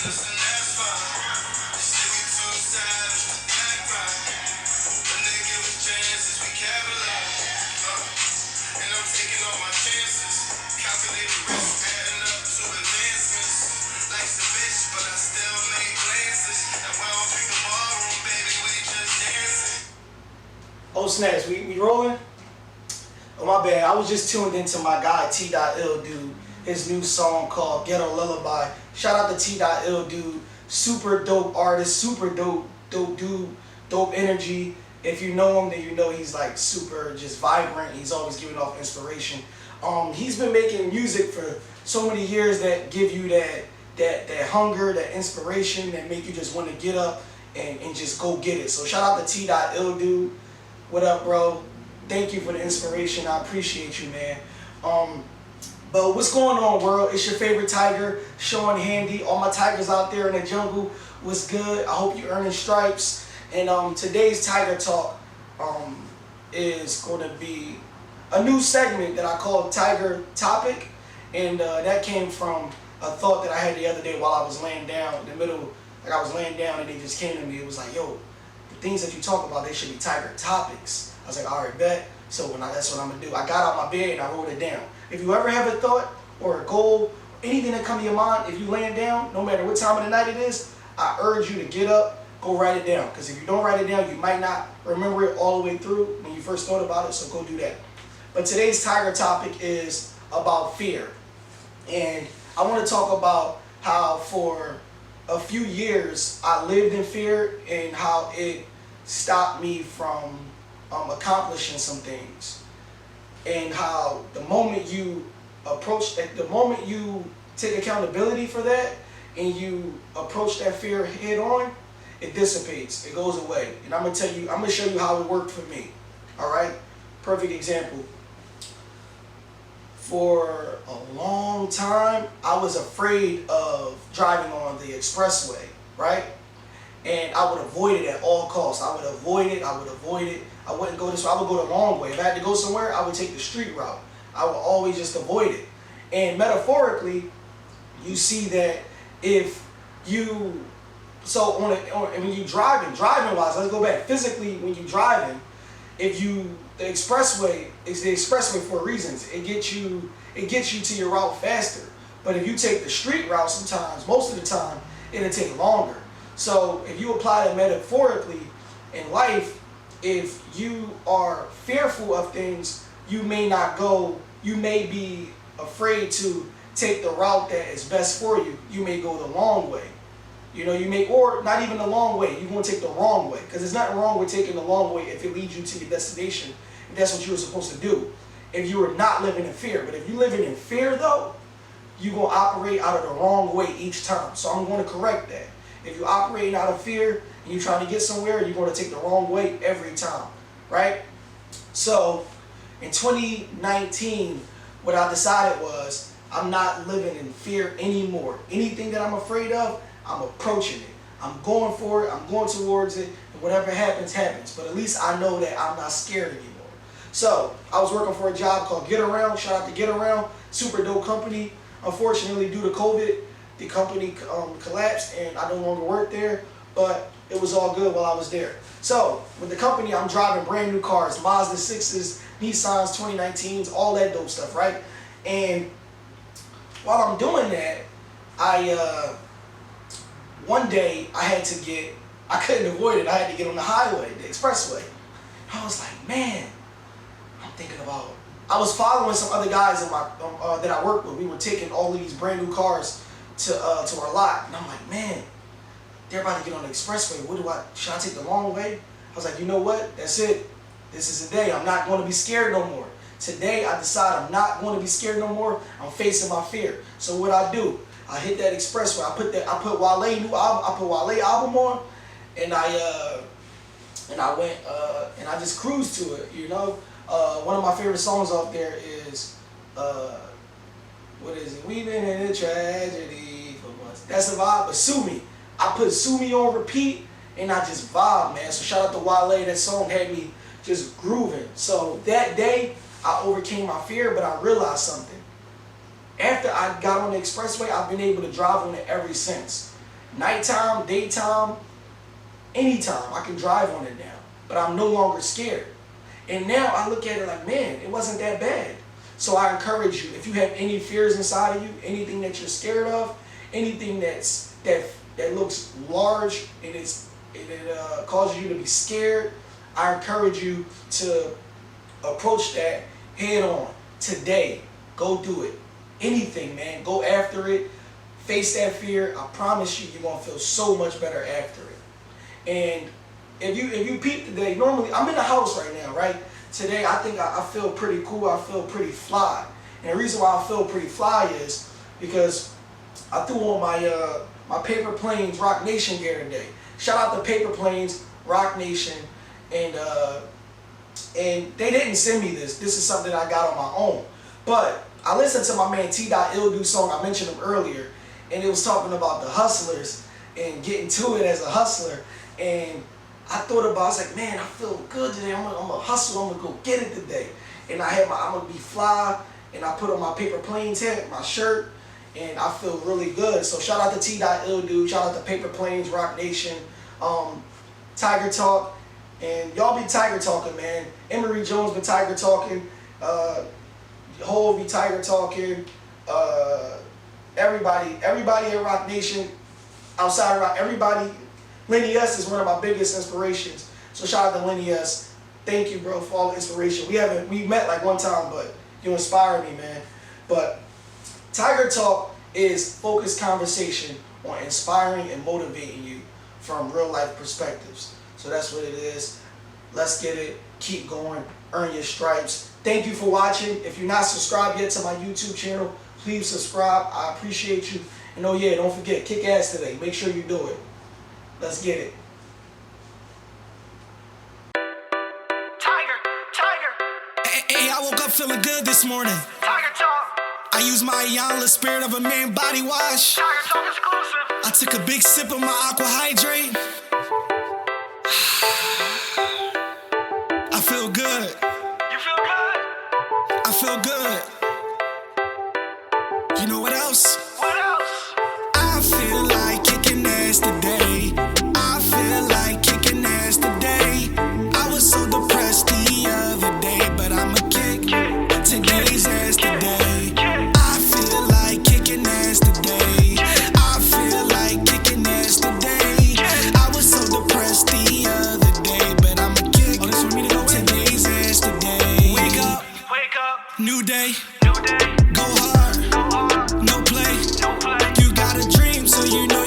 listen, that's fine. They say we too savage, act right. When they give us chances, we capitalize. And I'm taking all my chances. Calculated risk, adding up to advancements. Life's a bitch, but I still make glances. And when I don't pick the ballroom, baby, we just dancing. Oh snaps, we rolling? Oh my bad, I was just tuned into my guy T.Ill Dude, his new song called Ghetto Lullaby. Shout out to T.Ill Dude, super dope artist, super dope dude, dope energy. If you know him, then you know he's like super just vibrant. He's always giving off inspiration. He's been making music for so many years that give you that hunger, that inspiration, that make you just want to get up and just go get it. So shout out to T.Ill Dude. What up, bro? Thank you for the inspiration. I appreciate you, man. But what's going on, world? It's your favorite Tiger, Sean Handy. All my tigers out there in the jungle, what's good? I hope you're earning stripes. And today's Tiger Talk is going to be a new segment that I call Tiger Topic. And that came from a thought that I had the other day while I was laying down in the middle. Like I was laying down and it just came to me. It was like, yo, the things that you talk about, they should be Tiger Topics. I was like, all right, bet. So that's what I'm going to do. I got out my bed and I wrote it down. If you ever have a thought or a goal, anything that come to your mind, if you laying down, no matter what time of the night it is, I urge you to get up, go write it down. Because if you don't write it down, you might not remember it all the way through when you first thought about it, so go do that. But today's Tiger Topic is about fear. And I want to talk about how for a few years I lived in fear and how it stopped me from accomplishing some things, and how the moment you take accountability for that and you approach that fear head on, it dissipates, it goes away. And I'm gonna show you how it worked for me. All right, perfect example. For a long time, I was afraid of driving on the expressway, right? And I would avoid it at all costs. I would avoid it. I wouldn't go this way. I would go the long way. If I had to go somewhere, I would take the street route. I would always just avoid it. And metaphorically, you see that if you, when you driving wise, let's go back. Physically, when you driving, the expressway is the expressway for reasons. It gets you to your route faster. But if you take the street route, sometimes, most of the time, it'll take longer. So if you apply that metaphorically in life, if you are fearful of things, you may be afraid to take the route that is best for you. You may go the long way. Or not even the long way. You're going to take the wrong way. Because there's nothing wrong with taking the long way if it leads you to your destination. If that's what you were supposed to do. If you are not living in fear. But if you're living in fear, though, you're going to operate out of the wrong way each time. So I'm going to correct that. If you're operating out of fear and you're trying to get somewhere, you're going to take the wrong way every time, right? So in 2019, what I decided was I'm not living in fear anymore. Anything that I'm afraid of, I'm approaching it. I'm going for it. I'm going towards it. And whatever happens, happens. But at least I know that I'm not scared anymore. So I was working for a job called Get Around. Shout out to Get Around. Super dope company. Unfortunately, due to COVID, the company collapsed and I no longer work there, but it was all good while I was there. So with the company, I'm driving brand new cars, Mazda 6s, Nissans 2019s, all that dope stuff, right? And while I'm doing that, one day I couldn't avoid it. I had to get on the highway, the expressway. I was like, man, I was following some other guys that I work with. We were taking all of these brand new cars to our lot, and I'm like, man, they're about to get on the expressway. Should I take the long way? I was like, you know what? That's it. This is the day. I'm not going to be scared no more. Today, I decide I'm not going to be scared no more. I'm facing my fear. So what I do? I hit that expressway. I put Wale album on, and I went and I just cruised to it. One of my favorite songs off there is what is it? We've been in a tragedy for months. That's the vibe. But Sue Me. I put Sue Me on repeat and I just vibe, man. So shout out to Wale. That song had me just grooving. So that day I overcame my fear, but I realized something. After I got on the expressway, I've been able to drive on it ever since. Nighttime, daytime, anytime. I can drive on it now. But I'm no longer scared. And now I look at it like, man, it wasn't that bad. So I encourage you, if you have any fears inside of you, anything that you're scared of, anything that looks large and it causes you to be scared, I encourage you to approach that head on today. Go do it. Anything, man. Go after it. Face that fear. I promise you, you're gonna feel so much better after it. And if you peep today, normally I'm in the house right now, right? Today I think I feel pretty cool. I feel pretty fly. And the reason why I feel pretty fly is because I threw on my my Paper Planes Rock Nation gear today. Shout out to Paper Planes Rock Nation, and they didn't send me this. This is something I got on my own. But I listened to my man T.IGERTALKTV song. I mentioned him earlier, and it was talking about the hustlers and getting to it as a hustler. And I thought about, I was like, man, I feel good today. I'm gonna hustle. I'm gonna go get it today. And I'm gonna be fly. And I put on my Paper Planes hat, my shirt, and I feel really good. So shout out to T.IGERTALKTV, shout out to Paper Planes, Rock Nation, Tiger Talk, and y'all be Tiger Talking, man. Emery Jones been Tiger Talking, Hove be Tiger Talking, everybody at Rock Nation, outside of Rock, everybody. Lenny S is one of my biggest inspirations. So shout out to Lenny S. Thank you, bro, for all the inspiration. We met like one time, but you inspire me, man. But Tiger Talk is focused conversation on inspiring and motivating you from real life perspectives. So that's what it is. Let's get it. Keep going. Earn your stripes. Thank you for watching. If you're not subscribed yet to my YouTube channel, please subscribe. I appreciate you. And oh yeah, don't forget, kick ass today. Make sure you do it. Let's get it. Hey, I woke up feeling good this morning. Tiger Talk. I used my Ayala Spirit of a Man body wash. Tiger Talk exclusive. I took a big sip of my Aqua Hydrate. I feel good. You feel good? I feel good. You know what else? What else? I feel like kicking ass today. I feel like kicking ass today. I was so depressed the other day, but I'ma kick today's ass today. I feel like kicking ass today. I feel like kicking ass today. I was so depressed the other day, but I'ma kick today's ass today. Wake up, new day. New day. Go hard, Go hard. no play. No play. You got a dream, so you know